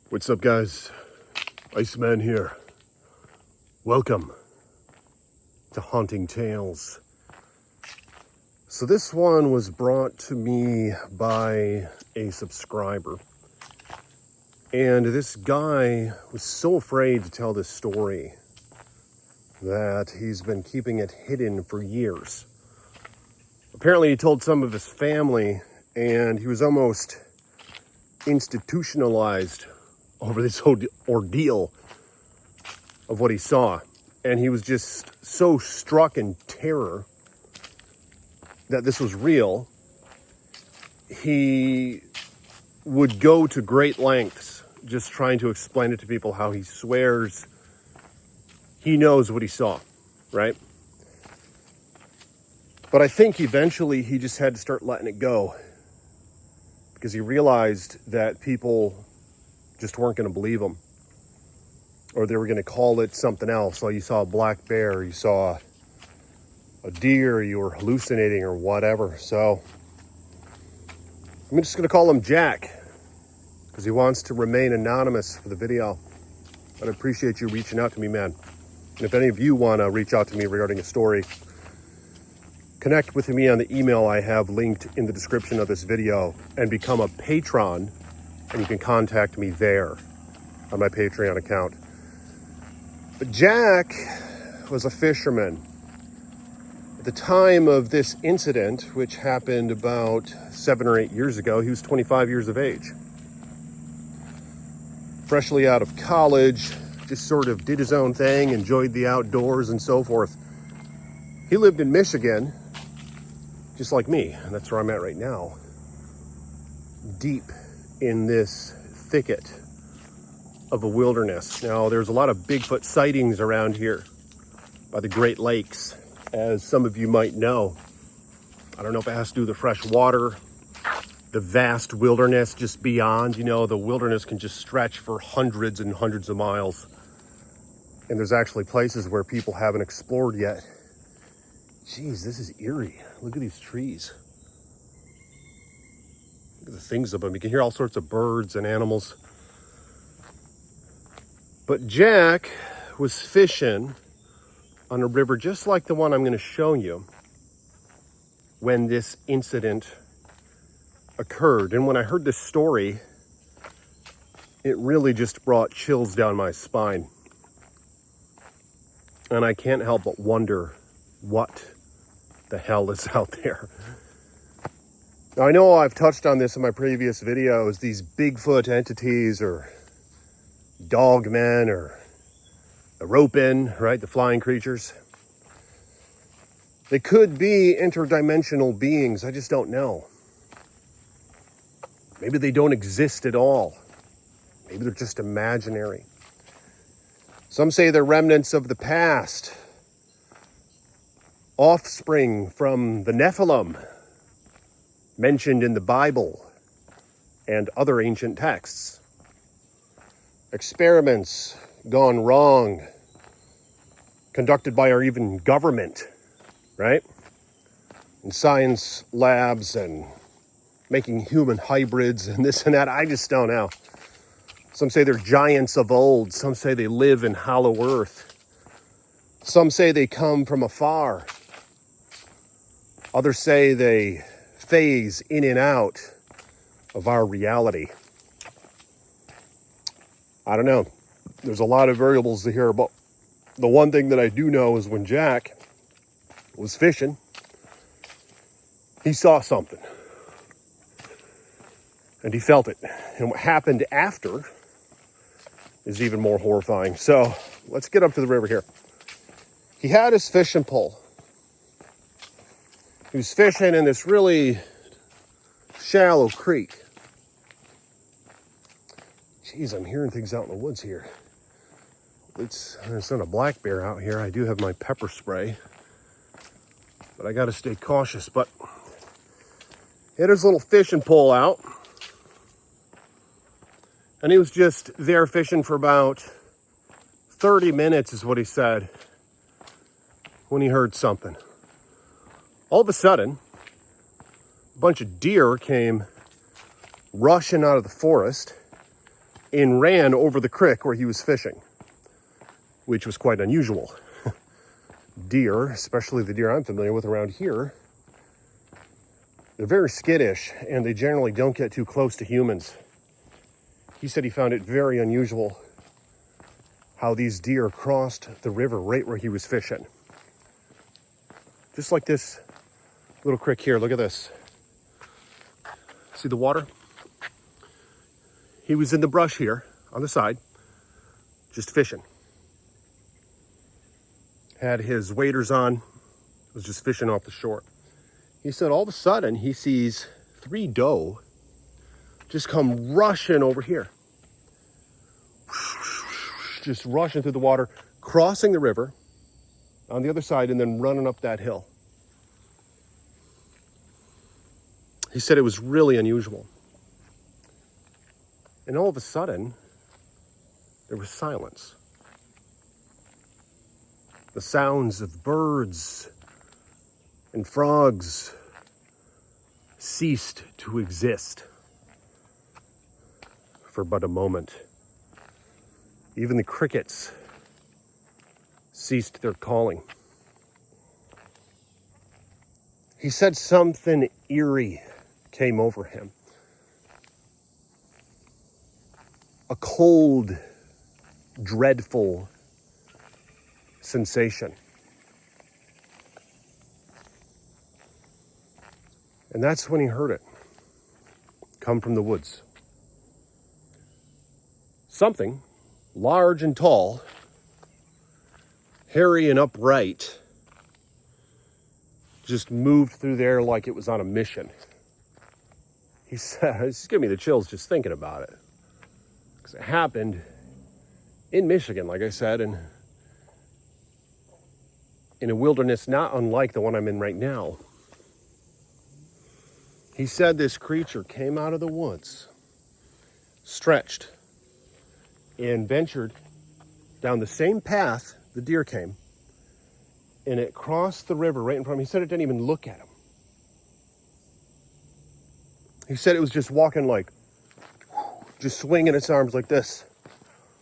What's up, guys? Iceman here. Welcome to Haunting Tales. So this one was brought to me by a subscriber. And this guy was so afraid to tell this story that he's been keeping it hidden for years. Apparently he told some of his family, and he was almost institutionalized over this whole ordeal of what he saw. And he was just so struck in terror that this was real. He would go to great lengths just trying to explain it to people, how he swears he knows what he saw, right? But I think eventually he just had to start letting it go because he realized that people just weren't going to believe him, or they were going to call it something else. So you saw a black bear, you saw a deer, you were hallucinating or whatever. So I'm just going to call him Jack because he wants to remain anonymous for the video. But I appreciate you reaching out to me, man. And if any of you want to reach out to me regarding a story, connect with me on the email I have linked in the description of this video and become a patron. And you can contact me there on my Patreon account. But Jack was a fisherman. At the time of this incident, which happened about 7 or 8 years ago, he was 25 years of age. Freshly out of college, just sort of did his own thing, enjoyed the outdoors and so forth. He lived in Michigan, just like me, and that's where I'm at right now. Deep in this thicket of a wilderness. Now, there's a lot of Bigfoot sightings around here by the Great Lakes, as some of you might know. I don't know if it has to do with the fresh water, the vast wilderness just beyond. You know, the wilderness can just stretch for hundreds and hundreds of miles. And there's actually places where people haven't explored yet. Jeez, this is eerie. Look at these trees. The things of them. You can hear all sorts of birds and animals. But Jack was fishing on a river just like the one I'm going to show you when this incident occurred. And when I heard this story, it really just brought chills down my spine. And I can't help but wonder what the hell is out there. Now, I know I've touched on this in my previous videos, these Bigfoot entities or dogmen or the rope-in, right, the flying creatures. They could be interdimensional beings, I just don't know. Maybe they don't exist at all. Maybe they're just imaginary. Some say they're remnants of the past, offspring from the Nephilim, mentioned in the Bible and other ancient texts. Experiments gone wrong, conducted by our even government, right? In science labs and making human hybrids and this and that. I just don't know. Some say they're giants of old. Some say they live in hollow earth. Some say they come from afar. Others say they phase in and out of our reality. I don't know. There's a lot of variables to hear, but the one thing that I do know is when Jack was fishing, he saw something. And he felt it. And what happened after is even more horrifying. So let's get up to the river here. He had his fishing pole. He was fishing in this really shallow creek. Jeez, I'm hearing things out in the woods here. It's not a black bear out here. I do have my pepper spray, but I got to stay cautious. But he had his little fishing pole out, and he was just there fishing for about 30 minutes is what he said, when he heard something. All of a sudden, a bunch of deer came rushing out of the forest, and ran over the creek where he was fishing, which was quite unusual. Deer, especially the deer I'm familiar with around here, they're very skittish and they generally don't get too close to humans. He said he found it very unusual how these deer crossed the river right where he was fishing. Just like this little creek here. Look at this. See the water? He was in the brush here on the side, just fishing. Had his waders on, was just fishing off the shore. He said all of a sudden he sees 3 doe just come rushing over here. Just rushing through the water, crossing the river on the other side and then running up that hill. He said it was really unusual. And all of a sudden, there was silence. The sounds of birds and frogs ceased to exist for but a moment. Even the crickets ceased their calling. He said something eerie came over him. A cold, dreadful sensation. And that's when he heard it come from the woods. Something large and tall, hairy and upright, just moved through there like it was on a mission. He said, it's giving me the chills just thinking about it. Because it happened in Michigan, like I said, and in a wilderness not unlike the one I'm in right now. He said this creature came out of the woods, stretched, and ventured down the same path the deer came, and it crossed the river right in front of him. He said it didn't even look at him. He said it was just walking like, just swinging its arms like this,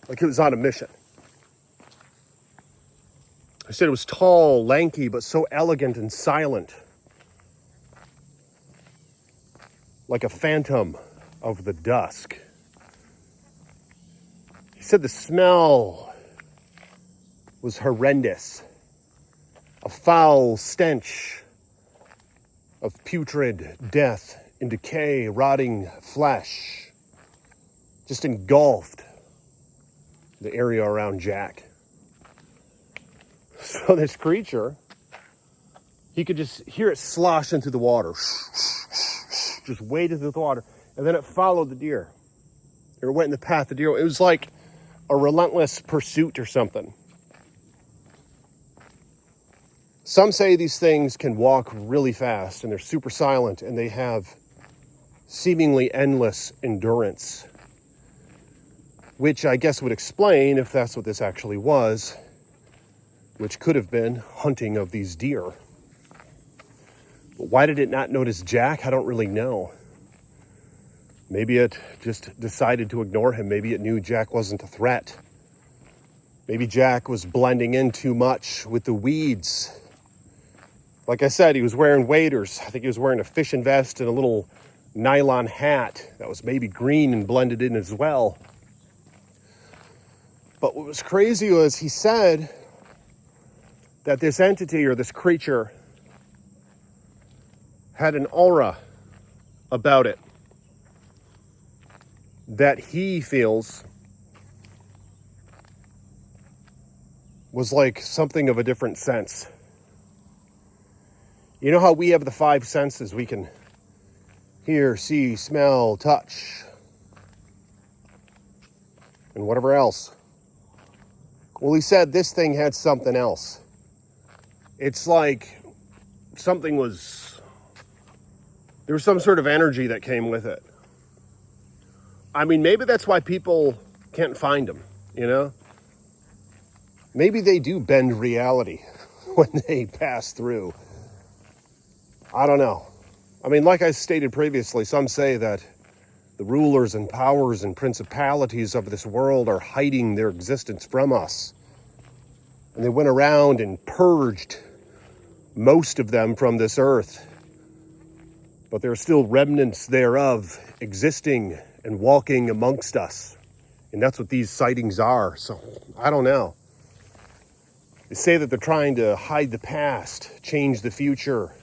like it was on a mission. He said it was tall, lanky, but so elegant and silent, like a phantom of the dusk. He said the smell was horrendous, a foul stench of putrid death and decay, rotting flesh, just engulfed the area around Jack. So this creature, he could just hear it slosh into the water, just waded through the water, and then it followed the deer. It went in the path of the deer. It was like a relentless pursuit or something. Some say these things can walk really fast and they're super silent and they have seemingly endless endurance, which I guess would explain if that's what this actually was, which could have been hunting of these deer. But why did it not notice Jack? I don't really know. Maybe it just decided to ignore him. Maybe it knew Jack wasn't a threat. Maybe Jack was blending in too much with the weeds. Like I said, he was wearing waders. I think he was wearing a fishing vest and a little nylon hat that was maybe green and blended in as well. But what was crazy was he said that this entity or this creature had an aura about it that he feels was like something of a different sense. You know how we have the 5 senses? We can hear, see, smell, touch, and whatever else. Well, he said this thing had something else. It's like something was, there was some sort of energy that came with it. I mean, maybe that's why people can't find them, you know? Maybe they do bend reality when they pass through. I don't know. I mean, like I stated previously, some say that The rulers and powers and principalities of this world are hiding their existence from us. And they went around and purged most of them from this earth. But there are still remnants thereof existing and walking amongst us. And that's what these sightings are. So, I don't know. They say that they're trying to hide the past, change the future,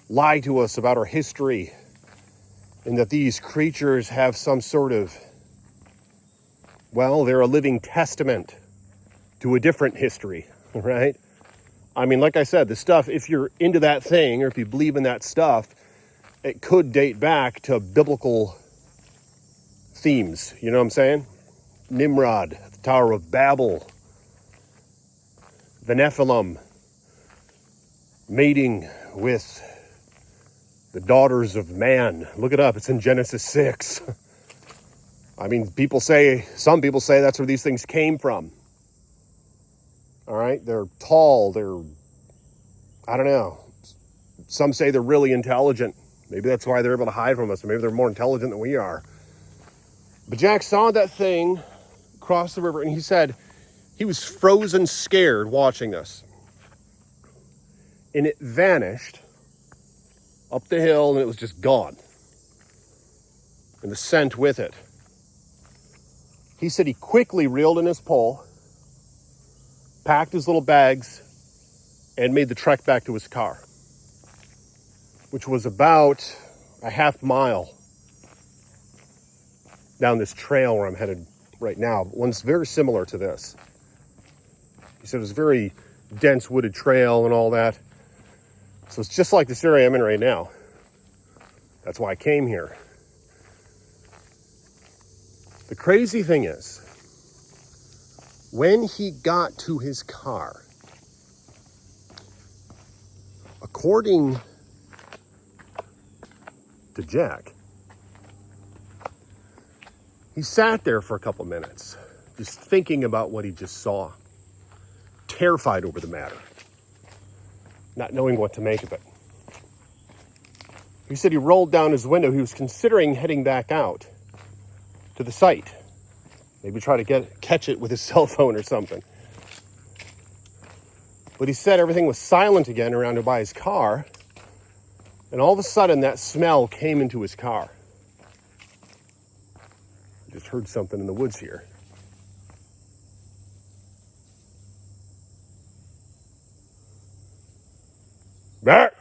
lie to us about our history, and that these creatures have some sort of, well, they're a living testament to a different history, right? I mean, like I said, the stuff, if you're into that thing, or if you believe in that stuff, it could date back to biblical themes, you know what I'm saying? Nimrod, the Tower of Babel, the Nephilim, mating with the daughters of man. Look it up, it's in Genesis 6. I mean, some people say that's where these things came from. All right, they're tall, I don't know. Some say they're really intelligent. Maybe that's why they're able to hide from us. Maybe they're more intelligent than we are. But Jack saw that thing cross the river, and he said he was frozen scared watching this. And it vanished up the hill, and it was just gone. And the scent with it. He said he quickly reeled in his pole, packed his little bags, and made the trek back to his car, which was about a half mile down this trail where I'm headed right now. One's very similar to this. He said it was a very dense wooded trail and all that. So it's just like this area I'm in right now. That's why I came here. The crazy thing is, when he got to his car, according to Jack, he sat there for a couple minutes, just thinking about what he just saw, terrified over the matter, not knowing what to make of it. He said he rolled down his window. He was considering heading back out to the site, maybe try to catch it with his cell phone or something. But he said everything was silent again around by his car, and all of a sudden that smell came into his car. I just heard something in the woods here. Bear!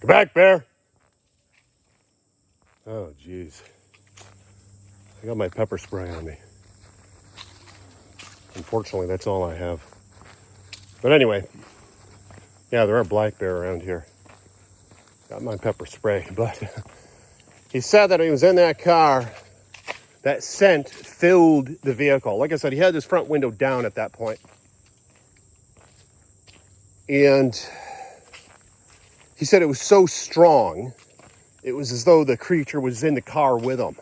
Come back, Bear! Oh, jeez. I got my pepper spray on me. Unfortunately, that's all I have. But anyway, yeah, there are black bear around here. Got my pepper spray, but he said that when he was in that car, that scent filled the vehicle. Like I said, he had his front window down at that point. And he said it was so strong, it was as though the creature was in the car with him.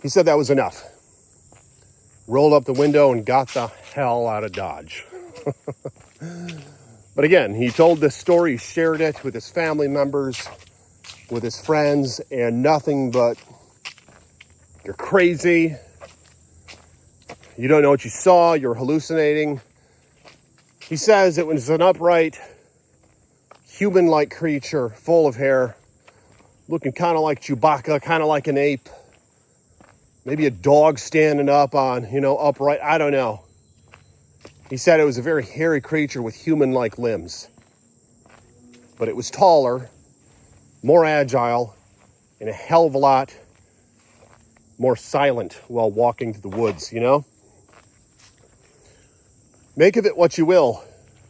He said that was enough. Rolled up the window and got the hell out of Dodge. But again, he told this story, shared it with his family members, with his friends, and nothing but, you're crazy, you don't know what you saw, you're hallucinating. He says it was an upright, human-like creature, full of hair, looking kind of like Chewbacca, kind of like an ape. Maybe a dog standing up on, upright, I don't know. He said it was a very hairy creature with human-like limbs. But it was taller, more agile, and a hell of a lot more silent while walking through the woods, Make of it what you will,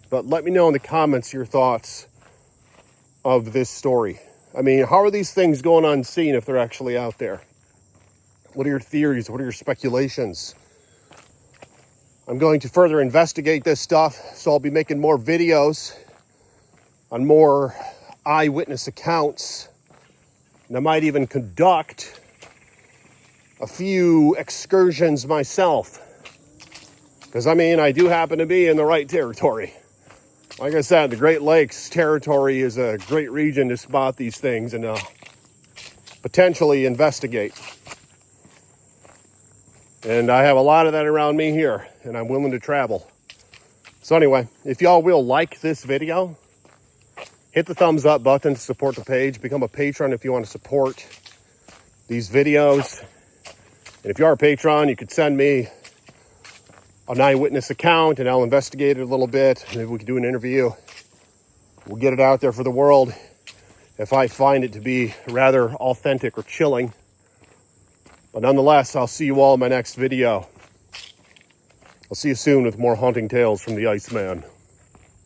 but let me know in the comments your thoughts of this story. I mean, how are these things going unseen if they're actually out there? What are your theories? What are your speculations? I'm going to further investigate this stuff, so I'll be making more videos on more eyewitness accounts. And I might even conduct a few excursions myself. Because, I do happen to be in the right territory. Like I said, the Great Lakes territory is a great region to spot these things and potentially investigate. And I have a lot of that around me here, and I'm willing to travel. So anyway, if y'all will like this video, hit the thumbs up button to support the page. Become a patron if you want to support these videos. And if you are a patron, you could send me an eyewitness account and I'll investigate it a little bit. Maybe we can do an interview. We'll get it out there for the world if I find it to be rather authentic or chilling. But nonetheless, I'll see you all in my next video. I'll see you soon with more haunting tales from the Iceman.